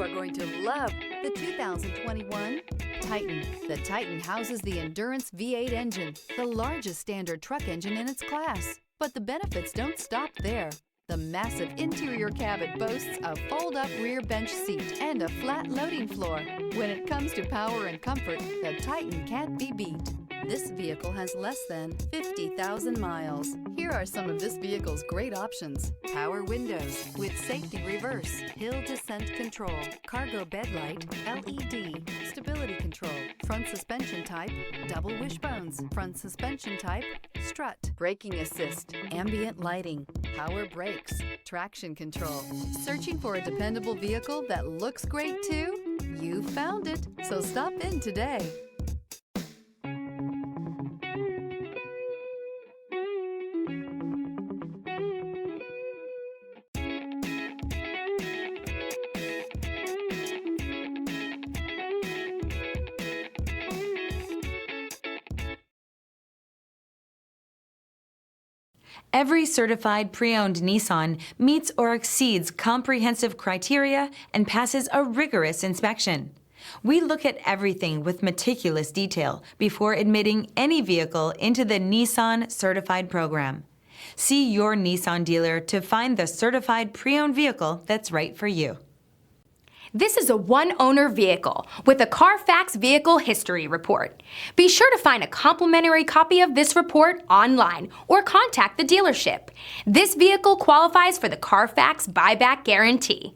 are going to love the 2021 Titan. The Titan houses the Endurance V8 engine, the largest standard truck engine in its class. But the benefits don't stop there. The massive interior cabin boasts a fold-up rear bench seat and a flat loading floor. When it comes to power and comfort, the Titan can't be beat. This vehicle has less than 50,000 miles. Here are some of this vehicle's great options: power windows with safety reverse, hill descent control, cargo bed light, LED, stability control, front suspension type, double wishbones, front suspension type, strut, braking assist, ambient lighting, power brakes, traction control. Searching for a dependable vehicle that looks great too? You found it, so stop in today. Every certified pre-owned Nissan meets or exceeds comprehensive criteria and passes a rigorous inspection. We look at everything with meticulous detail before admitting any vehicle into the Nissan Certified Program. See your Nissan dealer to find the certified pre-owned vehicle that's right for you. This is a one-owner vehicle with a Carfax Vehicle History Report. Be sure to find a complimentary copy of this report online or contact the dealership. This vehicle qualifies for the Carfax Buyback Guarantee.